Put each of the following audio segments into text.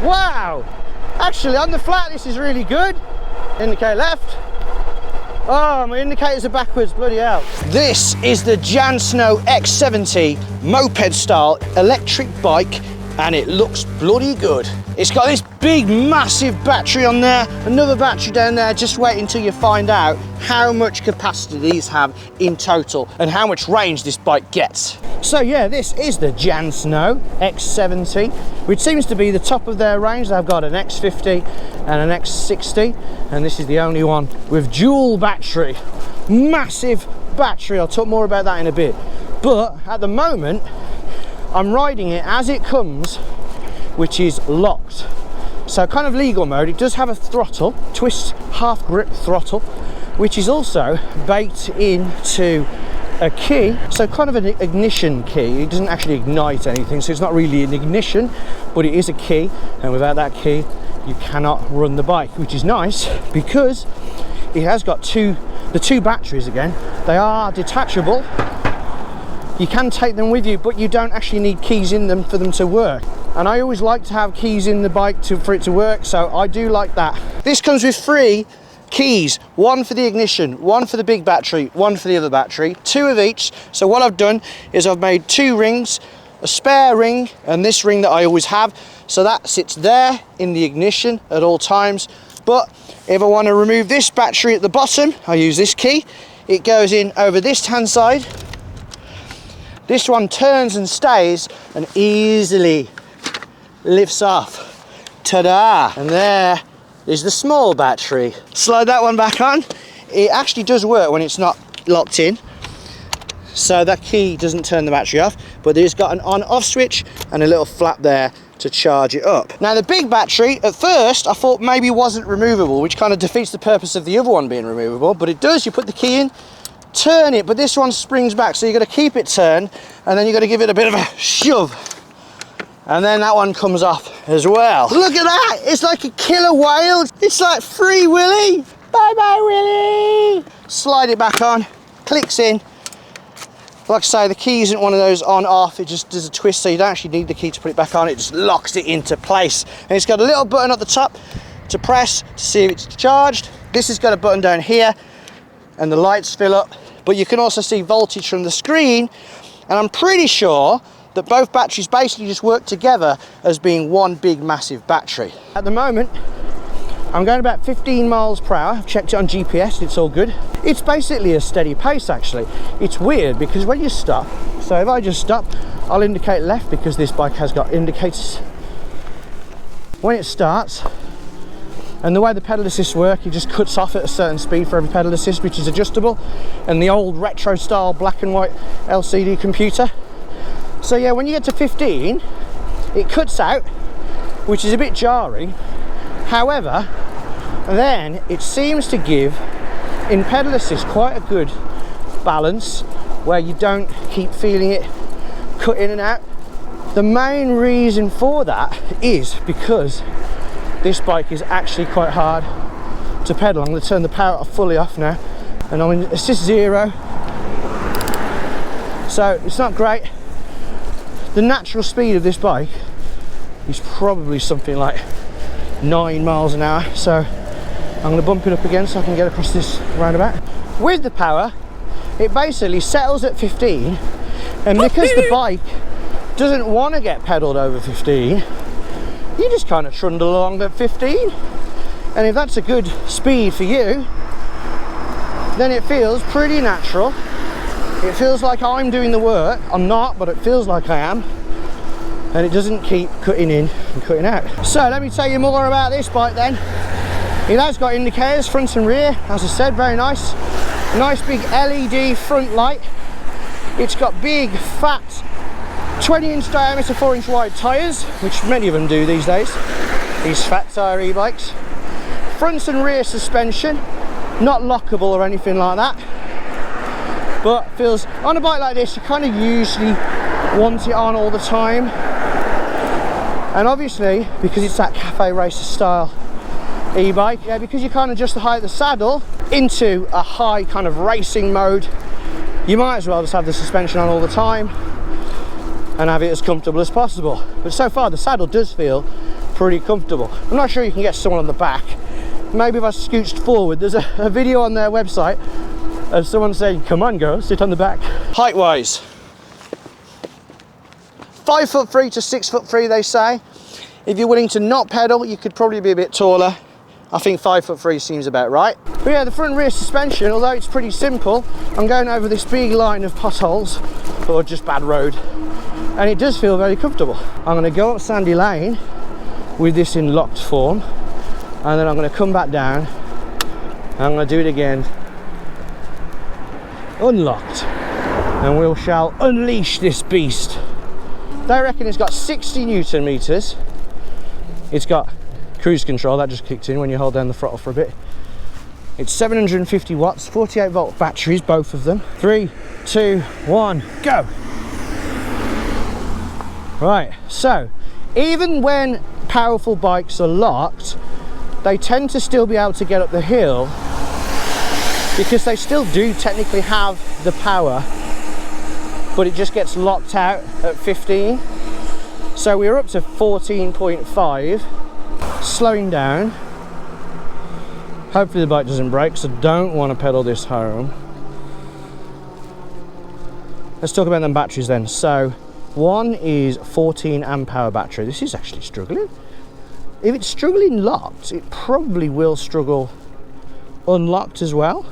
Wow! Actually, on the flat, this is really good. Indicate left. Oh, my indicators are backwards, bloody hell. This is the Jansno X70 moped style electric bike, and it looks bloody good. It's got this big massive battery on there, another battery down there, just wait until you find out how much capacity these have in total and how much range this bike gets. So yeah, this is the Jansno X70, which seems to be the top of their range. They've got an X50 and an X60, and this is the only one with dual battery. Massive battery, I'll talk more about that in a bit. But at the moment, I'm riding it as it comes, which is locked. So kind of legal mode. It does have a throttle, twist half grip throttle, which is also baked into a key. So kind of an ignition key. It doesn't actually ignite anything, so it's not really an ignition, but it is a key. And without that key, you cannot run the bike, which is nice because it has got the two batteries again. They are detachable. You can take them with you, but you don't actually need keys in them for them to work. And I always like to have keys in the bike for it to work, so I do like that. This comes with 3 keys, one for the ignition, one for the big battery, one for the other battery, 2 of each. So what I've done is I've made 2 rings, a spare ring, and this ring that I always have. So that sits there in the ignition at all times. But if I want to remove this battery at the bottom, I use this key. It goes in over this hand side. This one turns and stays and easily lifts off. Ta-da! And there is the small battery. Slide that one back on. It actually does work when it's not locked in. So that key doesn't turn the battery off, but it's got an on-off switch and a little flap there to charge it up. Now the big battery, at first I thought maybe wasn't removable, which kind of defeats the purpose of the other one being removable, but it does. You put the key in, turn it, but this one springs back, so you've got to keep it turned, and then you've got to give it a bit of a shove, and then that one comes off as well. Look at that, it's like a killer whale. It's like Free Willy. Bye bye Willy. Slide it back on, clicks in. Like I say, the key isn't one of those on off, it just does a twist, so you don't actually need the key to put it back on. It just locks it into place, and it's got a little button at the top to press to see if it's charged. This has got a button down here and the lights fill up, but you can also see voltage from the screen, and I'm pretty sure that both batteries basically just work together as being one big massive battery. At the moment I'm going about 15 miles per hour. I've checked it on GPS, it's all good. It's basically a steady pace actually. It's weird because when you stop, so if I just stop, I'll indicate left because this bike has got indicators. When it starts, and the way the pedal assists work, it just cuts off at a certain speed for every pedal assist, which is adjustable, and the old retro style black and white LCD computer. So yeah, when you get to 15, it cuts out, which is a bit jarring. However, then it seems to give, in pedal assist, quite a good balance where you don't keep feeling it cut in and out. The main reason for that is because this bike is actually quite hard to pedal. I'm going to turn the power fully off now, and I'm in assist 0, so it's not great. The natural speed of this bike is probably something like 9 miles an hour, so I'm going to bump it up again so I can get across this roundabout. With the power, it basically settles at 15, and because the bike doesn't want to get pedalled over 15, you just kind of trundle along at 15, and if that's a good speed for you, then it feels pretty natural. It feels like I'm doing the work. I'm not, but it feels like I am, and it doesn't keep cutting in and cutting out. So let me tell you more about this bike then. It has got indicators front and rear, as I said, very nice. Nice big LED front light. It's got big fat 20-inch diameter 4-inch wide tyres, which many of them do these days, these fat tyre e-bikes. Front and rear suspension, not lockable or anything like that, but feels, on a bike like this, you kind of usually want it on all the time. And obviously, because it's that cafe racer style e-bike, yeah, because you can't adjust the height of the saddle into a high kind of racing mode, you might as well just have the suspension on all the time and have it as comfortable as possible. But so far the saddle does feel pretty comfortable. I'm not sure you can get someone on the back. Maybe if I scooched forward. There's a video on their website of someone saying, come on girl, sit on the back. Height wise, 5'3" to 6'3" they say. If you're willing to not pedal, you could probably be a bit taller. I think 5'3" seems about right. But yeah, the front and rear suspension, although it's pretty simple, I'm going over this big line of potholes, or just bad road, and it does feel very comfortable. I'm going to go up Sandy Lane with this in locked form, and then I'm going to come back down, and I'm going to do it again unlocked, and we shall unleash this beast. They reckon it's got 60 Newton meters. It's got cruise control, that just kicked in when you hold down the throttle for a bit. It's 750 watts, 48 volt batteries, both of them. 3, 2, 1, go. Right, so even when powerful bikes are locked, they tend to still be able to get up the hill because they still do technically have the power, but it just gets locked out at 15. So we're up to 14.5. Slowing down. Hopefully the bike doesn't break, so I don't want to pedal this home. Let's talk about them batteries then. So one is 14 amp hour battery. This is actually struggling. If it's struggling locked, it probably will struggle unlocked as well.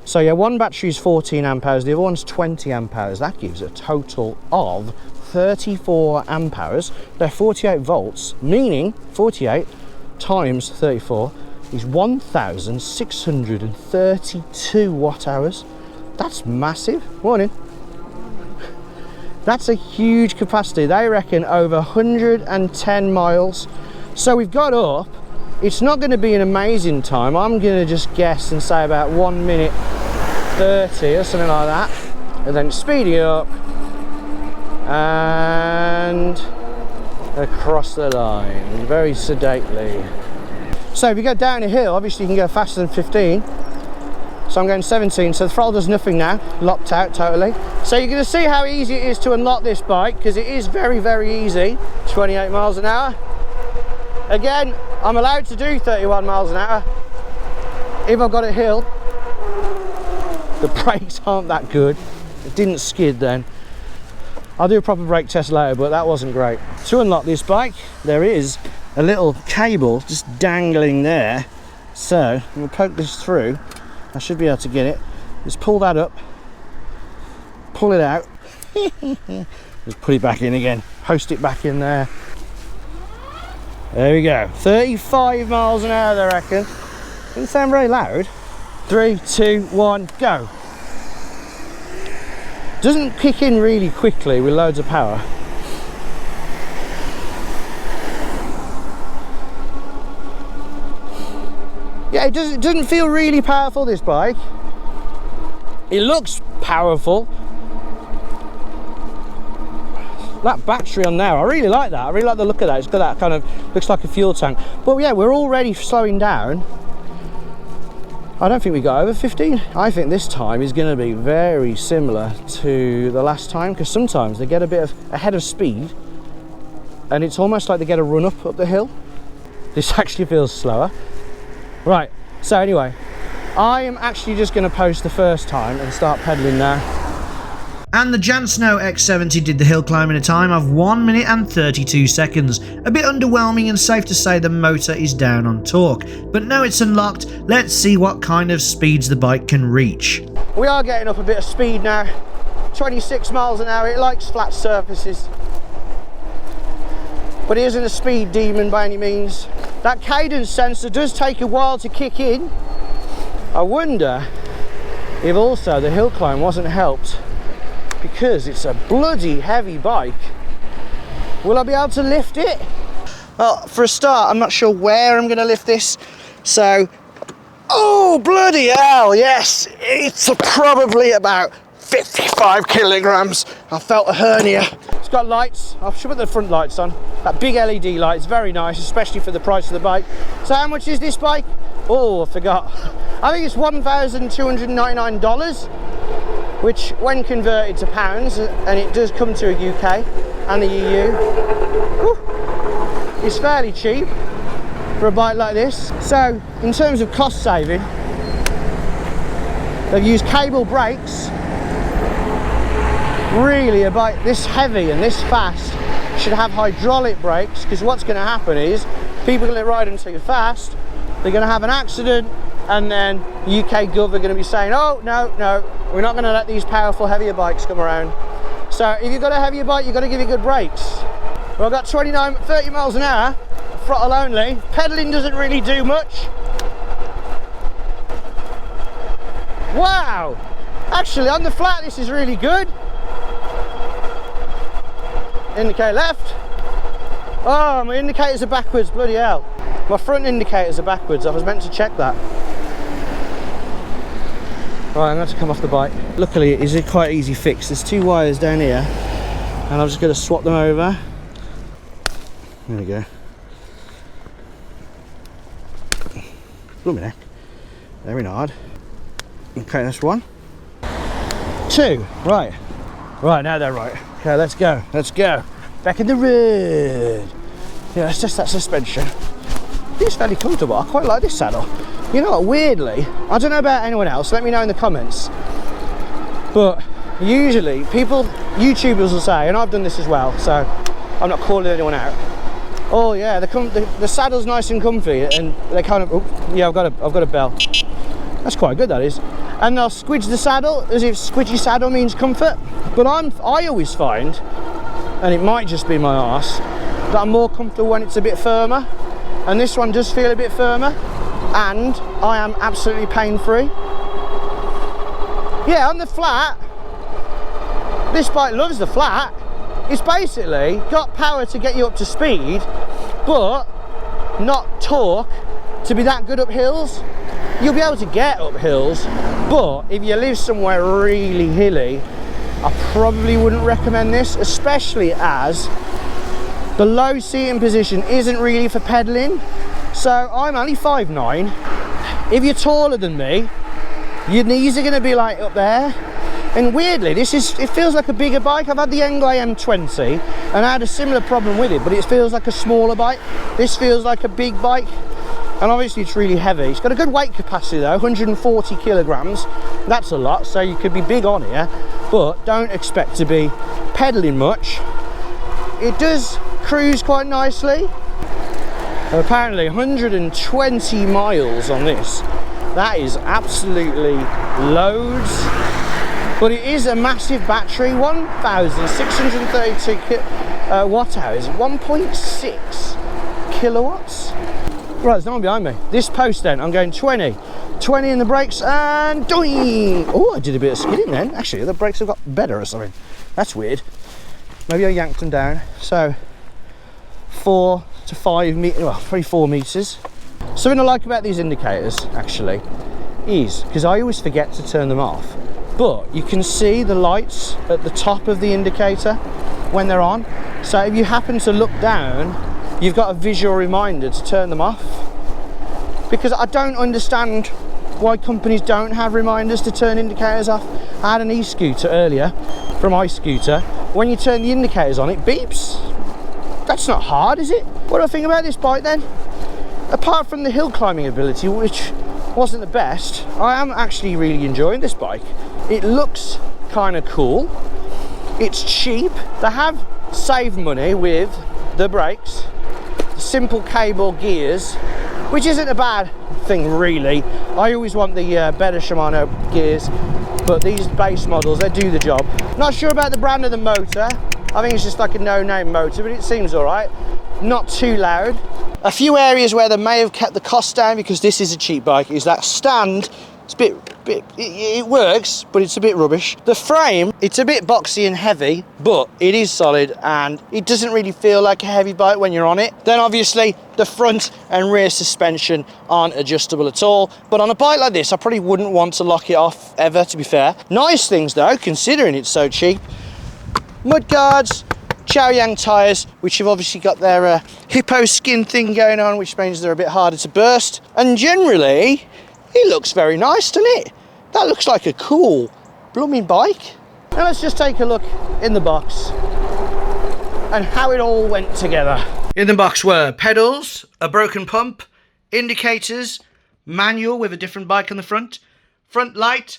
So yeah, one battery is 14 amp hours, the other one's 20 amp hours. That gives a total of 34 amp hours. They're 48 volts, meaning 48 times 34 is 1,632 watt hours. That's massive. Morning. That's a huge capacity. They reckon over 110 miles. So we've got up. It's not going to be an amazing time. I'm going to just guess and say about 1 minute 30 or something like that, and then speeding up and across the line very sedately. So if you go down a hill, obviously you can go faster than 15. So I'm going 17, so the throttle does nothing now, locked out totally. So you're going to see how easy it is to unlock this bike, because it is very, very easy. 28 miles an hour. Again, I'm allowed to do 31 miles an hour if I've got a hill. The brakes aren't that good. It didn't skid then. I'll do a proper brake test later, but that wasn't great. To unlock this bike, there is a little cable just dangling there. So I'm going to poke this through. I should be able to get it. Just pull that up, pull it out, just put it back in again, post it back in there. There we go. 35 miles an hour, I reckon. Doesn't sound very loud. 3, 2, 1, go. Doesn't kick in really quickly with loads of power. Yeah, it doesn't feel really powerful, this bike. It looks powerful. That battery on there, I really like that. I really like the look of that. It's got that kind of, looks like a fuel tank. But yeah, we're already slowing down. I don't think we got over 15. I think this time is going to be very similar to the last time, because sometimes they get a bit ahead of speed and it's almost like they get a run up the hill. This actually feels slower. Right, so anyway, I am actually just going to post the first time and start pedaling now. And the Jansno X70 did the hill climb in a time of 1 minute and 32 seconds. A bit underwhelming, and safe to say the motor is down on torque. But now it's unlocked, let's see what kind of speeds the bike can reach. We are getting up a bit of speed now. 26 miles an hour, it likes flat surfaces. But it isn't a speed demon by any means. That cadence sensor does take a while to kick in. I wonder if also the hill climb wasn't helped, because it's a bloody heavy bike. Will I be able to lift it? Well, for a start, I'm not sure where I'm going to lift this. So, oh, bloody hell, yes. It's probably about 55 kilograms. I felt a hernia. It's got lights. I should put the front lights on. That big LED light is very nice, especially for the price of the bike. So how much is this bike? Oh, I forgot. I think it's $1,299. Which, when converted to pounds, and it does come to a UK and the EU. Whew. is fairly cheap for a bike like this. So in terms of cost saving, they've used cable brakes. Really, a bike this heavy and this fast should have hydraulic brakes, because what's going to happen is people are going to ride them too fast, they're going to have an accident, and then UK Gov are going to be saying, oh no, we're not going to let these powerful heavier bikes come around. So if you've got a heavier bike, you've got to give it good brakes. Well, I've got 30 miles an hour, throttle only. Pedaling doesn't really do much. Wow, actually on the flat this is really good. Indicate left. Oh, my indicators are backwards, bloody hell. My front indicators are backwards, I was meant to check that. Right, I'm going to come off the bike. Luckily it is a quite easy fix. There's two wires down here and I'm just going to swap them over. There we go. Blooming heck. Very hard. Okay, that's one. Two. Right. Right, now they're right. Okay, let's go. Let's go. Back in the road. Yeah, it's just that suspension. It's fairly comfortable. I quite like this saddle. You know what, weirdly, I don't know about anyone else, let me know in the comments, but usually people, YouTubers will say, and I've done this as well, so I'm not calling anyone out, oh yeah, the saddle's nice and comfy, and they kind of, oh, yeah, I've got a bell. That's quite good, that is. And they'll squidge the saddle as if squidgy saddle means comfort, but I always find, and it might just be my arse, that I'm more comfortable when it's a bit firmer, and this one does feel a bit firmer. And I am absolutely pain-free. Yeah, on the flat, this bike loves the flat. It's basically got power to get you up to speed, but not torque to be that good up hills. You'll be able to get up hills, but if you live somewhere really hilly, I probably wouldn't recommend this, especially as the low seating position isn't really for pedaling. So I'm only 5'9". If you're taller than me, your knees are going to be like up there. And weirdly, it feels like a bigger bike. I've had the Gunai M20 and I had a similar problem with it, but it feels like a smaller bike. This feels like a big bike, and obviously it's really heavy. It's got a good weight capacity though, 140 kilograms. That's a lot, so you could be big on here, but don't expect to be pedaling much. It does cruise quite nicely. Apparently 120 miles on this. That is absolutely loads, but it is a massive battery, 1,632 watt hours, 1.6 kilowatts. Right, there's no one behind me. This post then, I'm going 20 in the brakes and doing. Oh, I did a bit of skidding then. Actually, the brakes have got better or something. That's weird. Maybe I yanked them down. So 4 to 5 meters, well, probably 4 meters. Something I like about these indicators actually is, because I always forget to turn them off, but you can see the lights at the top of the indicator when they're on. So if you happen to look down, you've got a visual reminder to turn them off. Because I don't understand why companies don't have reminders to turn indicators off. I had an e-scooter earlier from iScooter. When you turn the indicators on, it beeps. That's not hard, is it? What do I think about this bike then? Apart from the hill climbing ability, which wasn't the best, I am actually really enjoying this bike. It looks kind of cool. It's cheap. They have saved money with the brakes, the simple cable gears, which isn't a bad thing really. I always want the better Shimano gears, but these base models, they do the job. Not sure about the brand of the motor. I think it's just like a no-name motor, but it seems all right. Not too loud. A few areas where they may have kept the cost down, because this is a cheap bike, is that stand. It's it works, but it's a bit rubbish. The frame, it's a bit boxy and heavy, but it is solid and it doesn't really feel like a heavy bike when you're on it. Then obviously the front and rear suspension aren't adjustable at all, but on a bike like this I probably wouldn't want to lock it off ever, to be fair. Nice things though, considering it's so cheap. Mud guards, Chaoyang tyres, which have obviously got their hippo skin thing going on, which means they're a bit harder to burst. And generally, it looks very nice, doesn't it? That looks like a cool blooming bike. Now let's just take a look in the box. and how it all went together. In the box were pedals, a broken pump, indicators, manual with a different bike on the front light,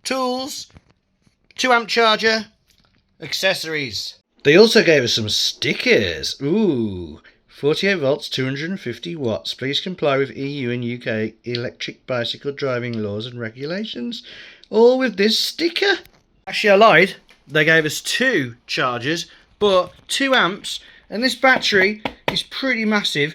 tools, 2-amp charger, accessories. They also gave us some stickers. Ooh, 48 volts, 250 watts. Please comply with EU and UK electric bicycle driving laws and regulations. All with this sticker. Actually, I lied. They gave us 2 chargers, but 2 amps, and this battery is pretty massive,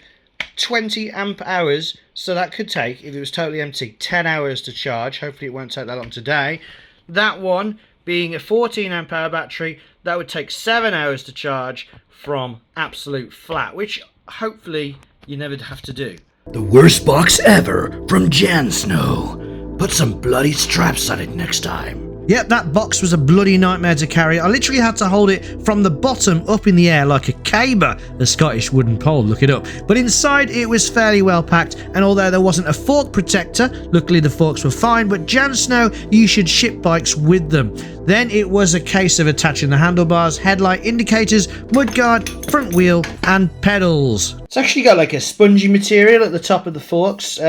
20 amp hours, so that could take, if it was totally empty, 10 hours to charge. Hopefully it won't take that long today. That one, being a 14 amp hour battery, that would take 7 hours to charge from absolute flat, which hopefully you never have to do. The worst box ever from Jansno. Put some bloody straps on it next time. Yep, that box was a bloody nightmare to carry. I literally had to hold it from the bottom up in the air like a caber, a Scottish wooden pole, look it up. But inside it was fairly well packed, and although there wasn't a fork protector, luckily the forks were fine, but Jansno, you should ship bikes with them. Then it was a case of attaching the handlebars, headlight indicators, mudguard, front wheel and pedals. It's actually got like a spongy material at the top of the forks.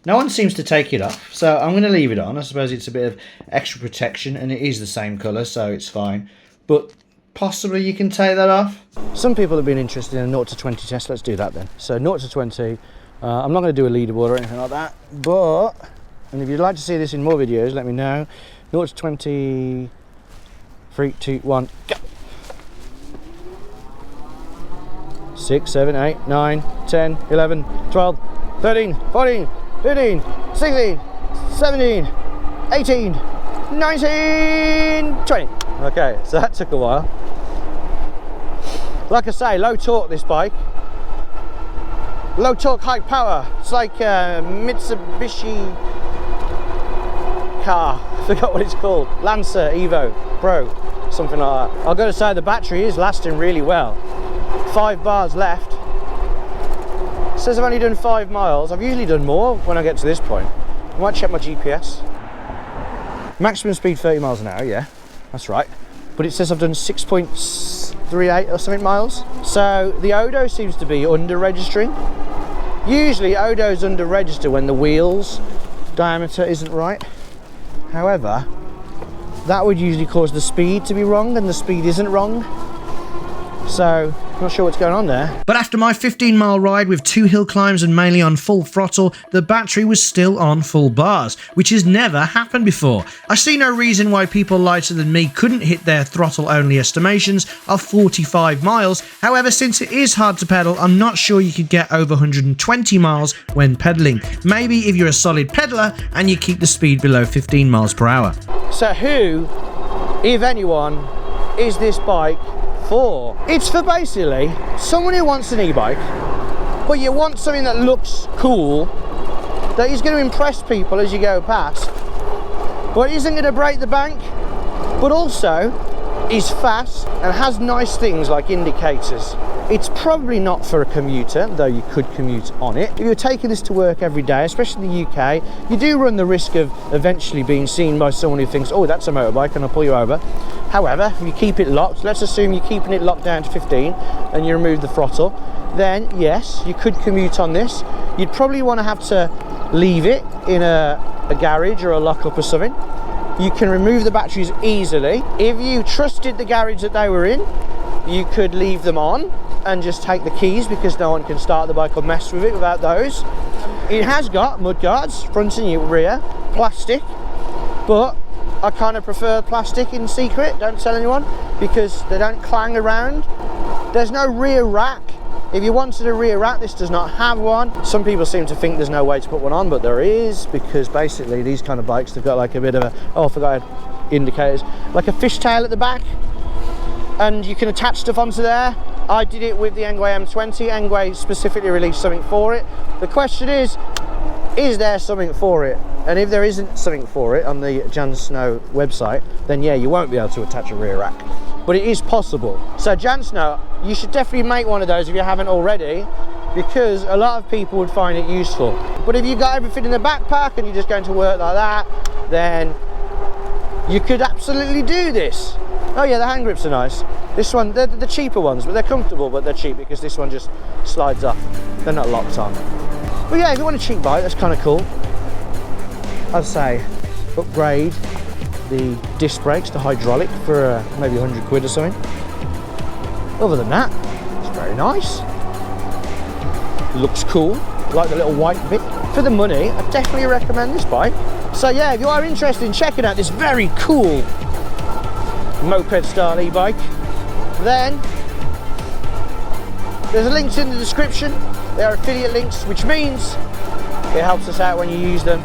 No one seems to take it off, so I'm going to leave it on. I suppose it's a bit of extra protection, and it is the same colour, so it's fine. But possibly you can take that off. Some people have been interested in a 0 to 20 test. Let's do that then. So 0 to 20, I'm not going to do a leaderboard or anything like that, but, and if you'd like to see this in more videos, let me know. 0 to 20, 3, 2, 1, go! 6, 7, 8, 9, 10, 11, 12, 13, 14, 15, 16, 17, 18, 19, 20. Okay, so that took a while. Like I say, low torque this bike. Low torque, high power. It's like a Mitsubishi car. I forgot what it's called. Lancer Evo Pro, something like that. I've got to say the battery is lasting really well. 5 bars left. It says I've only done 5 miles. I've usually done more when I get to this point. I might check my GPS. Maximum speed 30 miles an hour, yeah, that's right. But it says I've done 6.38 or something miles. So the Odo seems to be under registering. Usually Odo's under register when the wheels diameter isn't right. However, that would usually cause the speed to be wrong, and the speed isn't wrong. So, not sure what's going on there. But after my 15-mile ride with 2 hill climbs and mainly on full throttle, the battery was still on full bars, which has never happened before. I see no reason why people lighter than me couldn't hit their throttle-only estimations of 45 miles. However, since it is hard to pedal, I'm not sure you could get over 120 miles when pedaling. Maybe if you're a solid pedaler and you keep the speed below 15 miles per hour. So who, if anyone, is this bike for? It's for basically someone who wants an e-bike, but you want something that looks cool, that is going to impress people as you go past, but isn't going to break the bank, but also is fast and has nice things like indicators. It's probably not for a commuter, though you could commute on it. If you're taking this to work every day, especially in the UK, you do run the risk of eventually being seen by someone who thinks, oh, that's a motorbike and I'll pull you over. However, if you keep it locked, let's assume you're keeping it locked down to 15 and you remove the throttle, then yes, you could commute on this. You'd probably want to have to leave it in a garage or a lockup or something. You can remove the batteries easily. If you trusted the garage that they were in, you could leave them on and just take the keys, because no one can start the bike or mess with it without those. It has got mudguards, front and rear, plastic, but I kind of prefer plastic in secret, don't tell anyone, because they don't clang around. There's no rear rack. If you wanted a rear rack, this does not have one. Some people seem to think there's no way to put one on, but there is, because basically these kind of bikes, they've got like a bit of a, oh I forgot I had indicators, like a fishtail at the back, and you can attach stuff onto there. I did it with the Enquiries M20. Enquiries specifically released something for it. The question is there something for it? And if there isn't something for it on the Jansno website, then yeah, you won't be able to attach a rear rack. But it is possible. So Jansno, you should definitely make one of those if you haven't already, because a lot of people would find it useful. But if you've got everything in the backpack and you're just going to work like that, then you could absolutely do this. Oh yeah, the hand grips are nice. This one, they're the cheaper ones, but they're comfortable, but they're cheap because this one just slides up. They're not locked on. But yeah, if you want a cheap bike, that's kind of cool. I'd say upgrade the disc brakes to hydraulic for maybe 100 quid or something. Other than that, it's very nice. Looks cool. Like the little white bit. For the money, I definitely recommend this bike. So yeah, if you are interested in checking out this very cool moped style e-bike, then there's links in the description. They are affiliate links, which means it helps us out when you use them.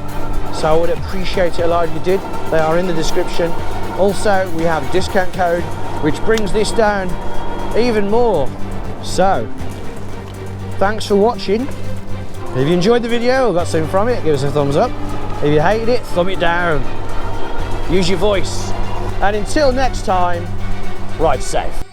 So I would appreciate it a lot if you did. They are in the description. Also, we have a discount code, which brings this down even more. So, thanks for watching. If you enjoyed the video or got something from it, give us a thumbs up. If you hated it, thumb it down. Use your voice. And until next time, ride safe.